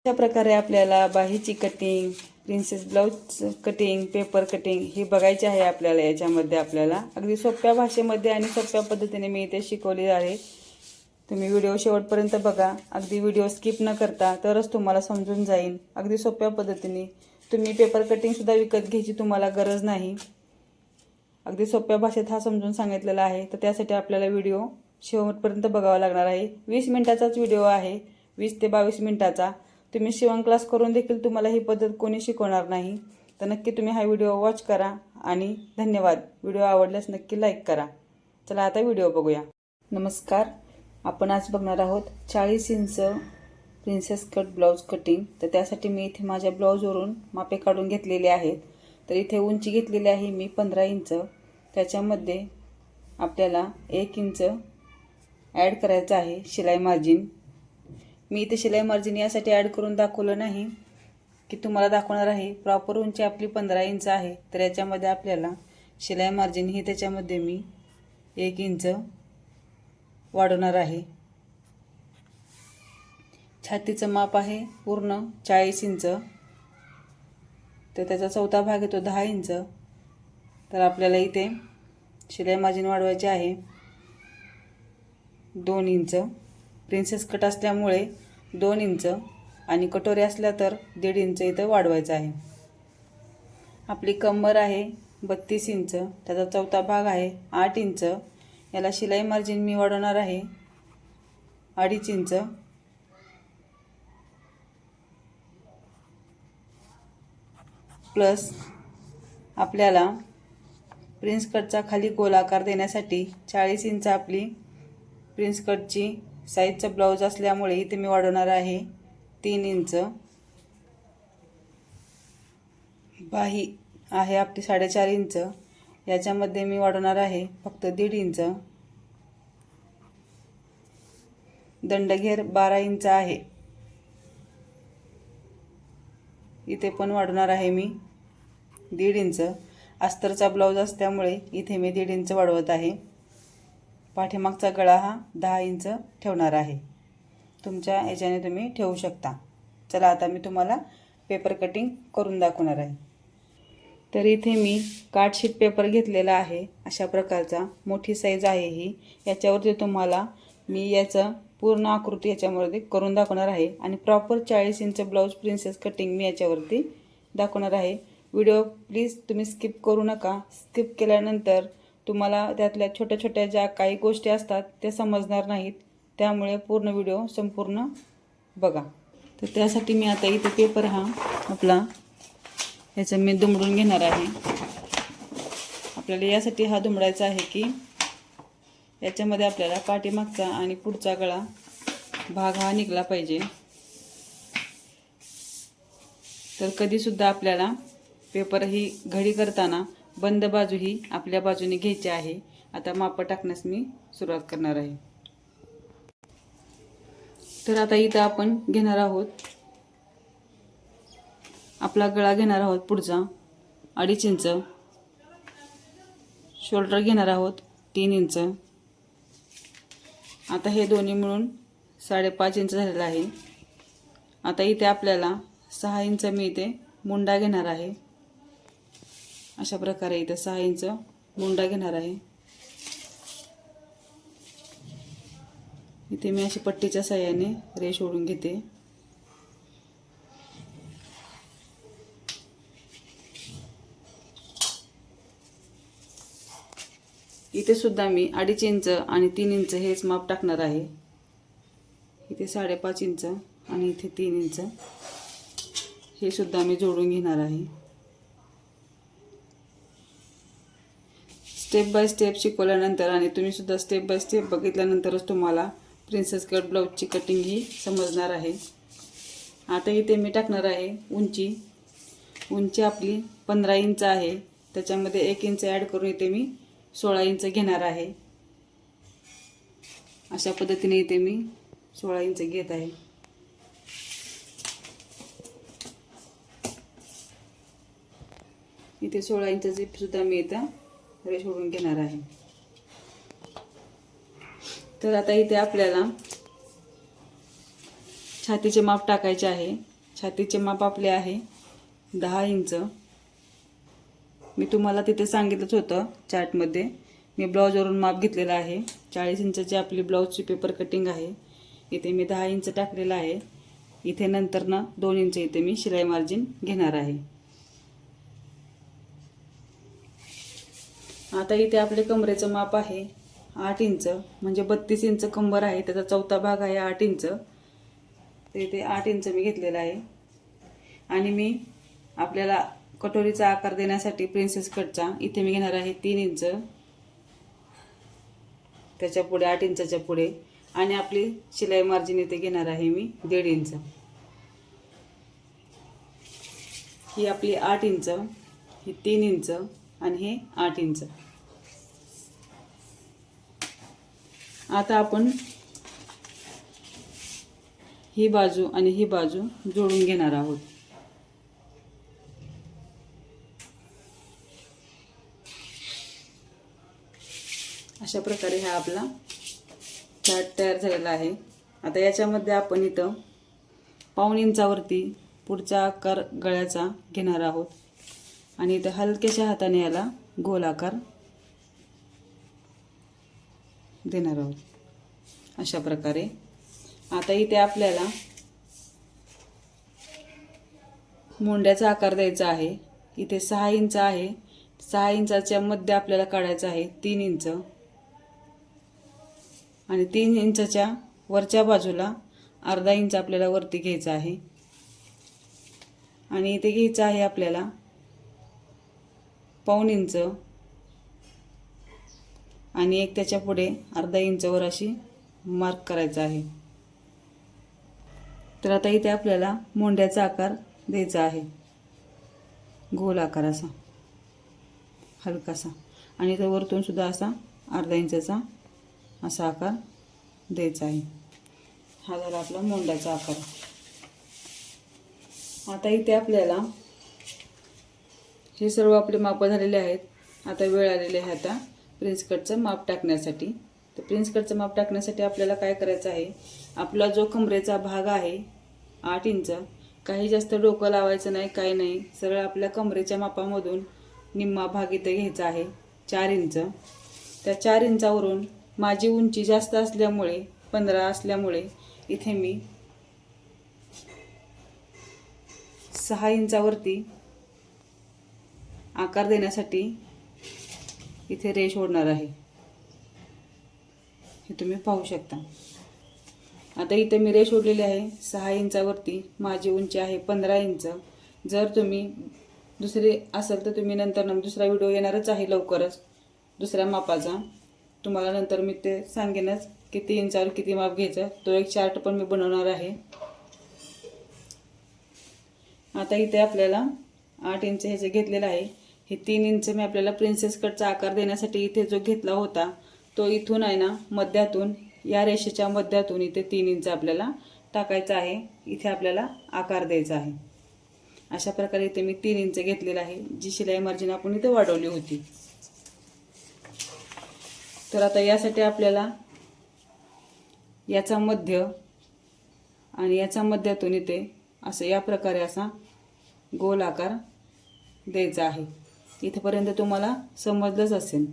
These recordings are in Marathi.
अशा प्रकारे आपल्याला बाहीची cutting, princess blouse cutting, paper cutting ही बघायची आहे आपल्याला। याच्यामध्ये आपल्याला अगदी सोप्या भाषेमध्ये आणि सोप्या पद्धतीने मी इथे शिकवले आहे। तुम्ही व्हिडिओ शेवटपर्यंत बघा, अगदी व्हिडिओ स्किप न करता, तरच तुम्हाला समजून जाईल। अगदी सोप्या पद्धतीने तुम्ही पेपर कटिंग सुद्धा विकत घ्यायची तुम्हाला गरज नाही। अगदी सोप्या भाषेत हा समजून सांगितलेला आहे। तर त्यासाठी आपल्याला व्हिडिओ शेवटपर्यंत बघावा लागणार आहे। 20 मिनिटाचाच व्हिडिओ आहे, 20 ते 22 मिनिटाचा। तुम्ही शिवण क्लास करून देखील तुम्हाला ही पद्धत कोणी शिकवणार नाही। तर नक्की तुम्ही हा व्हिडिओ वॉच करा आणि धन्यवाद। व्हिडिओ आवडल्यास नक्की लाईक करा। चला आता व्हिडिओ बघूया। नमस्कार, आपण आज बघणार आहोत 40 inch princess cut blouse cutting. तर त्यासाठी मी इथे माझ्या ब्लाउजवरून मापे काढून घेतलेले आहेत। तर इथे उंची घेतलेली आहे मी 15 इंच। त्याच्यामध्ये आपल्याला 1 इंच ॲड करायचं आहे शिलाई मार्जिन। मी इथे शिलाई मार्जिन यासाठी ॲड करून दाखवलं नाही की तुम्हाला दाखवणार आहे। प्रॉपर उंची आपली 15 इंच आहे, तर याच्यामध्ये आपल्याला शिलाई मार्जिन ही त्याच्यामध्ये मी 1 इंच वाढवणार आहे। छातीचं माप आहे पूर्ण 40 इंच, तर त्याचा चौथा भाग येतो 10 इंच। तर आपल्याला इथे शिलाई मार्जिन वाढवायचे आहे 2 इंच। प्रिन्सेस कट असल्यामुळे 2 इंच आणि कटोरी असल्या तर 1.5 इंच इथं वाढवायचं आहे। आपली कंबर आहे 32 इंच, त्याचा चौथा भाग आहे 8 इंच। याला शिलाई मार्जिन मी वाढवणार आहे 2.5 इंच। प्लस आपल्याला प्रिन्स कटचा खाली गोलाकार देण्यासाठी 40 इंच आपली प्रिन्स कटची साईजचा ब्लाउज असल्यामुळे इथे मी वाढवणार आहे 3 इंच। बाही आहे आपली 4.5 इंच, याच्यामध्ये मी वाढवणार आहे फक्त 1.5 इंच। दंडघेर 12 इंच आहे, इथे पण वाढवणार आहे मी 1.5 इंच। अस्तरचा ब्लाउज असल्यामुळे इथे मी 1.5 इंच वाढवत आहे। पाठीमागचा गळा हा 10 इंच ठेवणार आहे। तुमच्या याच्याने तुम्ही ठेवू शकता। चला आता मी तुम्हाला पेपर कटिंग करून दाखवणार आहे। तर इथे मी कार्ड शीट पेपर घेतलेला आहे, अशा प्रकारचा मोठी साईज आहे ही। याच्यावरती तुम्हाला मी याचं पूर्ण आकृती याच्यामध्ये करून दाखवणार आहे आणि proper 40 inch blouse princess cutting मी याच्यावरती दाखवणार आहे। व्हिडिओ प्लीज तुम्ही स्किप करू नका। स्किप केल्यानंतर तुम्हाला त्यातल्या छोट्या छोट्या ज्या काही गोष्टी असतात त्या समजणार नाहीत, त्यामुळे पूर्ण व्हिडिओ संपूर्ण बघा। तर त्यासाठी मी आता इथे पेपर हा आपला याचं मी दुमडून घेणार आहे। आपल्याला यासाठी हा दुमडायचा आहे की याच्यामध्ये आपल्याला पाठीमागचा आणि पुढचा गळा भाग हा निघला पाहिजे। तर कधीसुद्धा आपल्याला पेपर ही घडी करताना बंद बाजू ही आपल्या बाजूने घ्यायची आहे। आता माप टाकण्यास मी सुरुवात करणार आहे। तर आता इथं आपण घेणार आहोत आपला गळा घेणार आहोत पुढचा 2.5 इंच। शोल्डर घेणार आहोत 3 इंच। आता हे दोन्ही मिळून 5.5 इंच झालेला आहे। आता इथे आपल्याला 6 इंच मी इथे मुंडा घेणार आहे। अशा प्रकारे इथे 6 इंच मुंडा घेणार आहे। इथे मी अशी पट्टीच्या साहाय्याने रेष ओढून घेते। इथे सुद्धा मी 2.5 इंच आणि 3 इंच हेच माप टाकणार आहे। इथे 5.5 इंच आणि इथे 3 इंच हे सुद्धा मी जोडून घेणार आहे। स्टेप बाय स्टेप शिकवल्यानंतर आणि तुम्ही सुद्धा स्टेप बाय स्टेप बघितल्यानंतरच तुम्हाला प्रिन्सेस कट ब्लाउजची कटिंग ही समजणार आहे। आता इथे मी टाकणार आहे उंची। उंची आपली 15 इंच आहे, त्याच्यामध्ये 1 इंच ॲड करून इथे मी 16 इंच घेणार आहे। अशा पद्धतीने इथे मी 16 इंच घेत आहे। इथे 16 इंचची सुद्धा मी इथं रेष ओढून घेणार आहे। तर आता इथे आपल्याला छातीचे माप टाकायचे आहे। छातीचे माप आपले आहे 10 इंच. मी तुम्हाला तिथे सांगितलंच होतं चार्टमध्ये. मी ब्लाऊजवरून माप घेतलेलं आहे. 40 इंचची आपली ब्लाऊजची पेपर कटिंग आहे. इथे मी 10 इंच टाकलेलं आहे. इथे नंतर ना 2 इंच इथे मी शिलाई मार्जिन घेणार आहे. आता इथे आपले कमरेचं माप आहे 8 इंच, म्हणजे 32 इंच कंबर आहे. त्याचा चौथा भाग आहे 8 इंच. तर इथे 8 इंच मी घेतलेला आहे. आणि मी आपल्याला कटोरीचा आकार देण्यासाठी प्रिन्सेस कटचा इथे मी घेणार आहे 3 इंच, त्याच्या पुढे 8 इंचाच्या पुढे. आणि आपली शिलाई मार्जिन इथे घेणार आहे मी 1.5 इंच. ही आपली 8 इंच, ही 3 इंच आणि हे 8 इंच. आता आपण ही बाजू आणि ही बाजू जोडून घेणार आहोत. अशा प्रकारे हा आपला चार्ट तयार झालेला आहे. आता याच्यामध्ये आपण इथं 1.5 इंचावरती पुढचा आकार गळ्याचा घेणार आहोत आणि इथं हलक्याशा हाताने याला गोल आकार देणार आहोत. अशा प्रकारे आता इथे आपल्याला मुंड्याचा आकार द्यायचा आहे. इथे 6 इंच आहे. 6 इंचाच्या मध्ये आपल्याला काढायचं आहे 3 इंच आणि 3 इंचाच्या वरच्या बाजूला अर्धा इंच आपल्याला वरती घ्यायचा आहे. आणि इथे घ्यायचं आहे आपल्याला 1.5 इंच आणि एक त्याच्या पुढे अर्धा इंचवर अशी मार्क करायचा आहे. तर आता इथे आपल्याला मुंड्याचा आकार द्यायचा आहे, गोल आकार असा हलकासा. आणि इथे वरतून सुद्धा असा अर्धा इंचाचा असा आकार द्यायचा आहे. हा झाला आपला मुंड्याचा आकार. आता इथे आपल्याला हे सर्व आपले माप झालेले आहेत. आता वेळ आलेली आहे आता प्रिन्स कटचं माप टाकण्यासाठी. तर प्रिन्स कटचं माप टाकण्यासाठी आपल्याला काय करायचं आहे, आपला जो कमरेचा भाग आहे 8 इंच, काही जास्त डोकं लावायचं नाही, काही नाही. सरळ आपल्या कमरेच्या मापामधून निम्मा भाग इथे घ्यायचा आहे 4 इंच. त्या 4 इंचावरून माझी उंची जास्त असल्यामुळे 15 असल्यामुळे इथे मी 6 इंचावरती आकार देण्यासाठी इथे रेष ओढणार आहे. हे तुम्ही पाहू शकता. आता इथे मी रेष ओढलेली आहे 6 इंचावरती. माझी उंची आहे 15 इंच. जर तुम्ही दुसरे असेल तर तुम्ही नंतर दुसरा व्हिडिओ येणारच आहे लवकरच दुसऱ्या मापाचा. तुम्हाला नंतर मी ते सांगेनच किती इंचावर किती माप घ्यायचं. तो एक चार्ट पण मी बनवणार आहे. आता इथे आपल्याला 8 इंच हे जे घेतलेलं आहे, हे 3 इंच मी आपल्याला प्रिन्सेस कटचा आकार देण्यासाठी इथे जो घेतला होता तो इथून आहे ना मध्यातून, या रेषेच्या मध्यातून इथे 3 इंच आपल्याला टाकायचा आहे. इथे आपल्याला आकार द्यायचा आहे. अशा प्रकारे इथे मी 3 इंच घेतलेला आहे, जी शिलाई मार्जिन आपण इथे वाढवली होती. तर आता यासाठी आपल्याला याचा मध्य आणि याचा मध्यातून इथे असं या प्रकारे असा गोल आकार द्यायचा आहे. इथेपर्यंत तुम्हाला समजलंच असेल.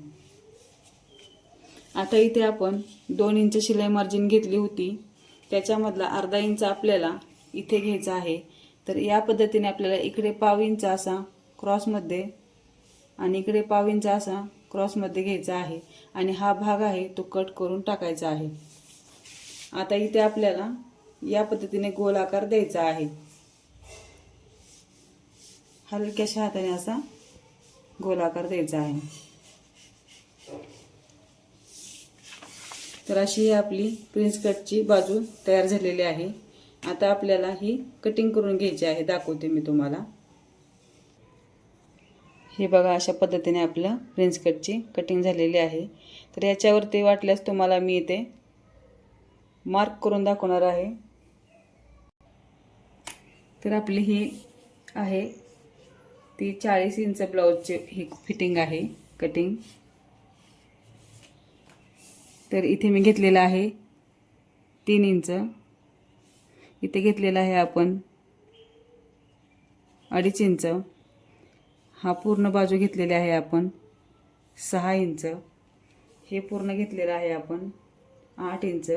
आता इथे आपण 2 इंच शिलाई मार्जिन घेतली होती, त्याच्यामधला अर्धा इंच आपल्याला इथे घ्यायचा आहे. तर या पद्धतीने आपल्याला इकडे 1.5 इंच असा क्रॉसमध्ये आणि इकडे 1.5 इंच असा क्रॉसमध्ये घ्यायचा आहे आणि हा भाग आहे तो कट करून टाकायचा आहे. आता इथे आपल्याला या पद्धतीने गोल आकार द्यायचा आहे. हलक्याशा हाताने असा गोल आकार द्यायचा आहे. तर अशी ही आपली प्रिन्स कटची बाजू तयार झालेली आहे. आता आपल्याला ही कटिंग करून घ्यायची आहे. दाखवते मी तुम्हाला. हे बघा, अशा पद्धतीने आपलं प्रिन्स कटची कटिंग झालेली आहे. तर याच्यावरती वाटल्यास तुम्हाला मी इथे मार्क करून दाखवणार आहे. तर आपली ही आहे ती 40 इंच ब्लाऊजची ही फिटिंग आहे, कटिंग. तर इथे मी घेतलेला आहे 3 इंच. इथे घेतलेला आहे आपण 2.5 इंच, हा पूर्ण बाजू घेतलेली आहे आपण 6 इंच, हे पूर्ण घेतलेलं आहे आपण 8 इंच,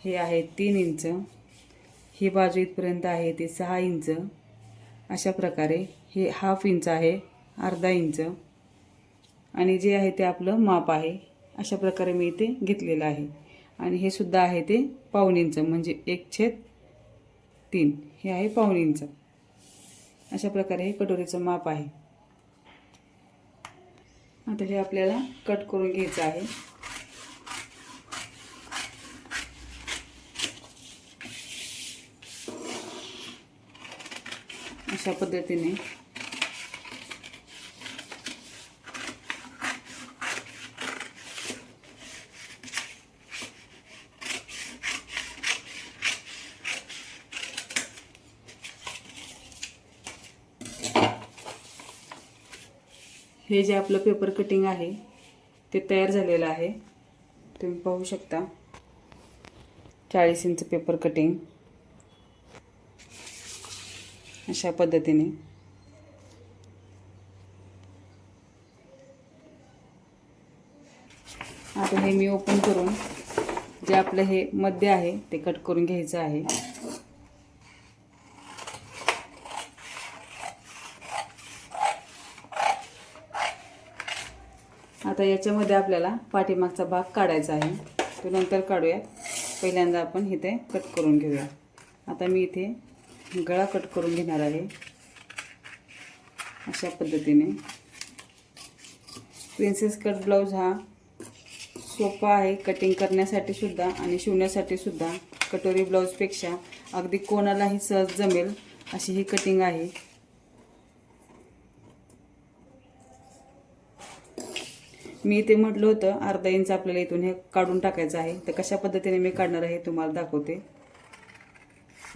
हे आहे 3 इंच, ही बाजू इथपर्यंत आहे ती 6 इंच. अशा प्रकारे हे हाफ इंच आहे, अर्धा इंच, आणि जे आहे ते आपलं माप आहे. अशा प्रकारे मी इथे घेतलेलं आहे. आणि हे सुद्धा आहे ते पाऊण इंच, म्हणजे 1/3, हे आहे पाऊण इंच. अशा प्रकारे हे कटोरीचं माप आहे. आता हे आपल्याला कट करून घ्यायचं आहे. अशा पद्धतीने हे जे आपलं पेपर कटिंग आहे ते तयार झालेलं आहे. तुम्ही पाहू शकता 40 इंच पेपर कटिंग अशा पद्धतीने. आता हे मी ओपन करून जे आपलं हे मध्य आहे ते कट करून घ्यायचं आहे. आता याच्यामध्ये आपल्याला पाठीमागचा भाग काढायचा आहे, तो नंतर काढूयात. पहिल्यांदा आपण इथे कट करून घेऊया. आता मी इथे गळा कट करून घेणार आहे अशा पद्धतीने. प्रिन्सेस कट ब्लाऊज हा सोपा आहे कटिंग करण्यासाठी सुद्धा आणि शिवण्यासाठी सुद्धा. कटोरी ब्लाऊजपेक्षा अगदी कोणालाही सहज जमेल अशी ही कटिंग आहे. मी इथे म्हटलं होतं अर्धा इंच आपल्याला इथून हे काढून टाकायचं आहे. तर कशा पद्धतीने मी काढणार आहे तुम्हाला दाखवते.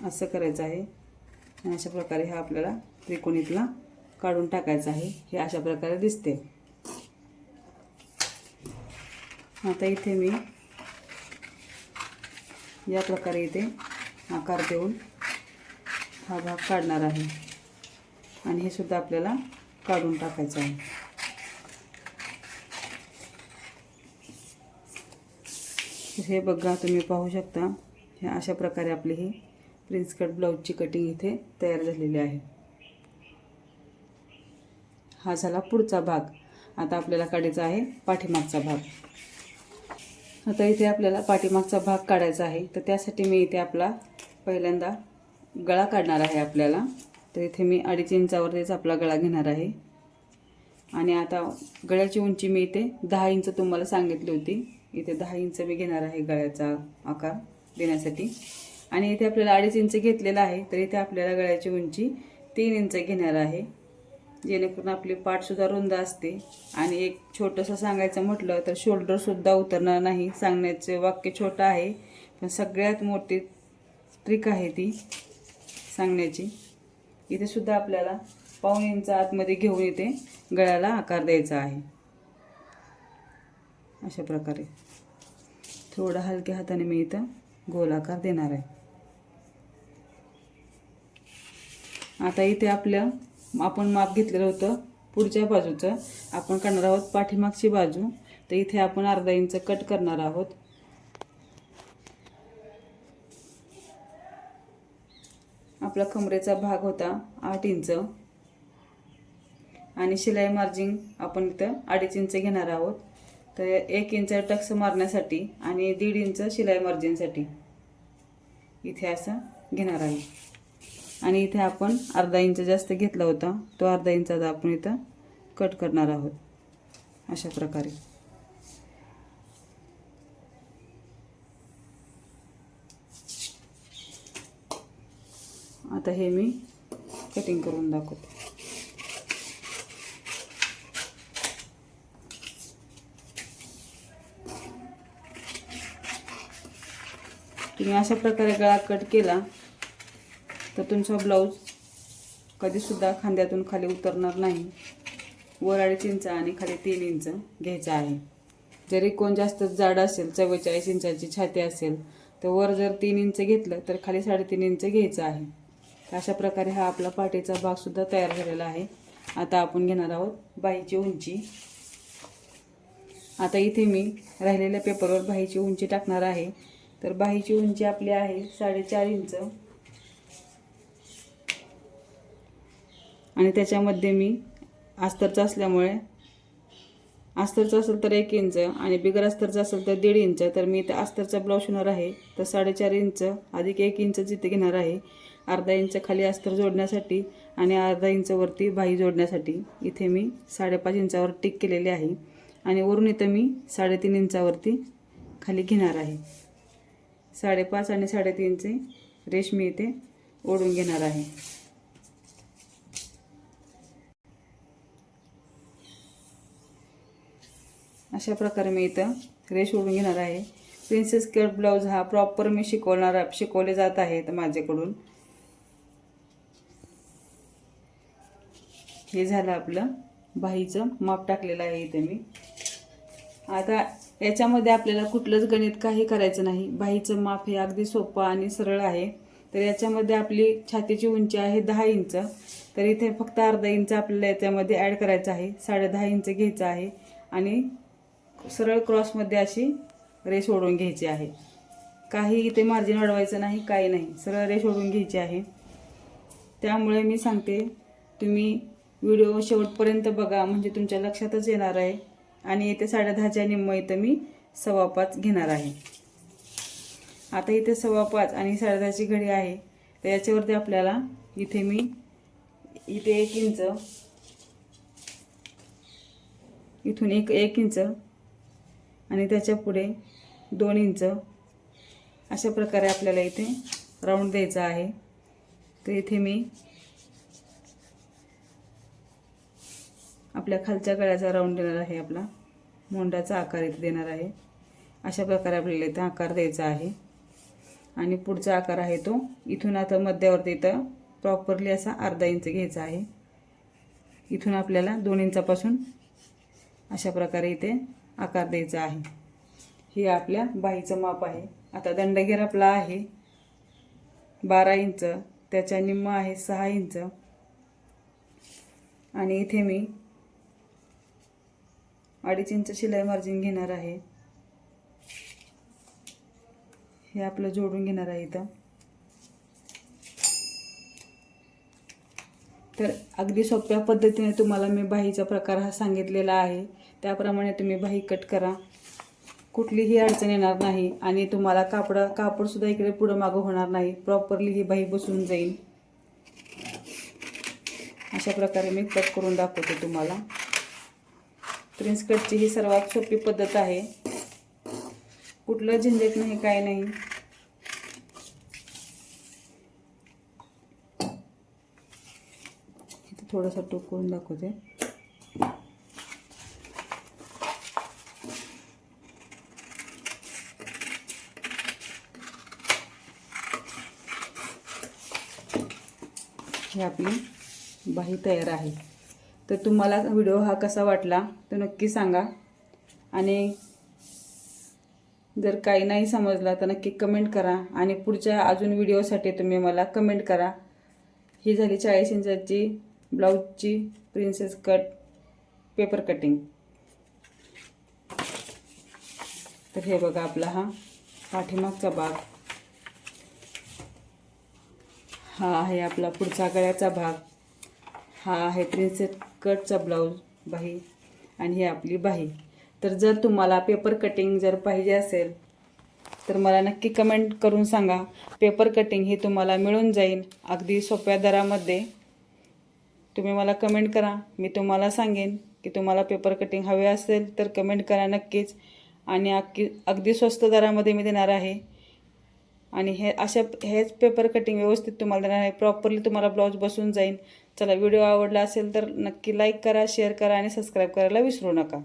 असं करायचं आहे आणि अशा प्रकारे हा आपल्याला त्रिकोणीतला काढून टाकायचा आहे. हे अशा प्रकारे दिसते. आता इथे मी या प्रकारे इथे आकार देऊन हा भाग काढणार आहे आणि हे सुद्धा आपल्याला काढून टाकायचं आहे. हे बघा तुम्ही पाहू शकता. हे अशा प्रकारे आपली ही प्रिन्स कट ब्लाऊजची कटिंग इथे तयार झालेली आहे. हा झाला पुढचा भाग. आता आपल्याला काढायचा आहे पाठीमागचा भाग. आता इथे आपल्याला पाठीमागचा भाग काढायचा आहे. तर त्यासाठी मी इथे आपला पहिल्यांदा गळा काढणार आहे आपल्याला. तर इथे मी 2.5 इंचावरतीच आपला गळा घेणार आहे. आणि आता गळ्याची उंची मी इथे 10 इंच तुम्हाला सांगितली होती. इथे 10 इंच मी घेणार आहे गळ्याचा आकार देण्यासाठी. आणि इथे आपल्याला 2.5 इंच घेतलेला आहे. तर इथे आपल्याला गळ्याची उंची 3 इंच घेणार आहे, जेणेकरून आपली पाठसुद्धा रुंद असते. आणि एक छोटंसं सांगायचं म्हटलं तर शोल्डरसुद्धा उतरणार नाही. सांगण्याचे वाक्य छोटं आहे, पण सगळ्यात मोठी ट्रिक आहे ती सांगण्याची. इथे सुद्धा आपल्याला पाऊण इंच आतमध्ये घेऊन इथे गळ्याला आकार द्यायचा आहे. अशा प्रकारे थोडा हलक्या हाताने मी इथं गोल आकार देणार आहे. आता इथे आपलं आपण माप घेतलेलं होतं पुढच्या बाजूचं. आपण करणार आहोत पाठीमागची बाजू. तर इथे आपण अर्धा इंच कट करणार आहोत. आपला कमरेचा भाग होता 8 इंच आणि शिलाई मार्जिन आपण इथं 2.5 इंच घेणार आहोत. तर 1 इंच टक्स मारण्यासाठी आणि 1.5 इंच शिलाई मार्जिनसाठी इथे असं घेणार आहे. आणि इथे आपण अर्धा इंच जास्त घेतला होता, तो अर्धा इंचाचा आपण इथं कट करणार आहोत अशा प्रकारे. आता हे मी कटिंग करून दाखवते. तुम्ही अशा प्रकारे गळा कट केला तर तुमचा ब्लाऊज कधीसुद्धा खांद्यातून खाली उतरणार नाही. वर 2.5 इंच आणि खाली 3 इंच घ्यायचं आहे. जरी कोण जास्त जाड असेल, 44 इंचाची छाती असेल, तर वर जर 3 इंच घेतलं तर खाली 3.5 इंच घ्यायचं आहे. अशा प्रकारे हा आपला पाठीचा भागसुद्धा तयार झालेला आहे. आता आपण घेणार आहोत बाहीची उंची. आता इथे मी राहिलेल्या पेपरवर बाहीची उंची टाकणार आहे. तर बाहीची उंची आपली आहे 4.5 इंच आणि त्याच्यामध्ये मी अस्तरचं असल्यामुळे, अस्तरचं असेल तर 1 इंच आणि बिगर अस्तरचं असेल तर 1.5 इंच. तर मी इथे अस्तरचा ब्लाऊज शिवणार आहे. तर 4.5 इंच अधिक 1 इंच जिथे घेणार आहे. अर्धा इंच खाली अस्तर जोडण्यासाठी आणि अर्धा इंच वरती बाही जोडण्यासाठी इथे मी 5.5 इंचावर टिक केलेली आहे. आणि वरून इथं मी 3.5 इंचावरती खाली घेणार आहे. 5.5 आणि 3.5चे रेष मी इथे ओढून घेणार आहे. अशा प्रकारे मी इथं रेष ओढून घेणार आहे. प्रिन्सेस कट ब्लाऊज हा प्रॉपर मी शिकवले जात आहेत माझ्याकडून. हे झालं आपलं बाहीचं माप टाकलेलं आहे इथे मी. आता याच्यामध्ये आपल्याला कुठलंच गणित काही करायचं नाही. बाहीचं माप हे अगदी सोपं आणि सरळ आहे. तर याच्यामध्ये आपली छातीची उंची आहे 10 इंच. तर इथे फक्त अर्धा इंच आपल्याला याच्यामध्ये ॲड करायचं आहे. 10.5 इंच घ्यायचं आहे आणि सरळ क्रॉसमध्ये अशी रेष ओढून घ्यायची आहे. काही इथे मार्जिन वाढवायचं नाही, काही नाही, सरळ रेष ओढून घ्यायची आहे. त्यामुळे मी सांगते तुम्ही व्हिडिओ शेवटपर्यंत बघा, म्हणजे तुमच्या लक्षातच येणार आहे. आणि इथे 10.5च्या निम्म इथं मी 5.25 घेणार आहे. आता इथे 5.25 आणि 10.5ची घडी आहे. तर याच्यावरती आपल्याला इथे मी इथे 1 इंच, इथून 1 इंच आणि त्याच्या पुढे 2 इंच अशा प्रकारे आपल्याला इथे राऊंड द्यायचा आहे. तर इथे मी आपल्या खालच्या गळ्याचा राऊंड देणार आहे. आपला मोंडाचा आकार इथे देणार आहे. अशा प्रकारे आपल्याला इथे आकार द्यायचा आहे. आणि पुढचा आकार आहे तो इथून आता मध्यावरती इथं प्रॉपरली असा अर्धा इंच घ्यायचा आहे. इथून आपल्याला 2 इंचापासून अशा प्रकारे इथे आकार द्यायचा आहे. हे आपल्या बाहीचं माप आहे. आता दंडघेर आपला आहे 12 इंच, त्याच्या निम्म आहे 6 इंच आणि इथे मी 2.5 इंच शिलाई मार्जिन घेणार आहे. हे आपलं जोडून घेणार आहे इथं. तर अगदी सोप्या पद्धतीने तुम्हाला मी बाहीचा प्रकार हा सांगितलेला आहे. त्याप्रमाणे तुम्ही बाही कट करा, कुठलीही अडचण येणार नाही आणि तुम्हाला कापडसुद्धा इकडे पुढं मागं होणार नाही. प्रॉपरली ही बाही बसून जाईल. अशा प्रकारे मी कट करून दाखवते तुम्हाला. प्रिन्स कटची ही सर्वात सोपी पद्धत आहे. कुठलं झंझट नाही, काय नाही. इथे थोडासा टोक करून दाखवते. ही आपली बाही तयार आहे. तर तुम्हाला व्हिडिओ हा कसा वाटला तर नक्की सांगा. आणि जर काही नाही समजला तर नक्की कमेंट करा. आणि पुढच्या अजून व्हिडिओसाठी तुम्ही मला कमेंट करा. ही झाली 40 इंचाची ब्लाऊजची प्रिन्सेस कट पेपर कटिंग. तर हे बघा आपला हा पाठीमागचा भाग, हा आहे आपला पुढचा गळ्याचा भाग, हा आहे प्रिन्सेस कटचा ब्लाऊज बाही आणि ही आपली बाही. तर जर तुम्हाला पेपर कटिंग जर पाहिजे असेल तर मला नक्की कमेंट करून सांगा. पेपर कटिंग ही तुम्हाला मिळून जाईल अगदी सोप्या दरामध्ये. तुम्ही मला कमेंट करा, मी तुम्हाला सांगेन की तुम्हाला पेपर कटिंग हवे असेल तर कमेंट करा नक्कीच. आणि अगदी स्वस्त दरामध्ये मी देणार आहे. आणि हेच पेपर कटिंग व्यवस्थित तुम्हाला देणार आहे. प्रॉपरली तुम्हाला ब्लाऊज बसून जाईल. चला, व्हिडिओ आवडला असेल तर नक्की लाईक करा, शेअर करा आणि सबस्क्राईब करायला विसरू नका.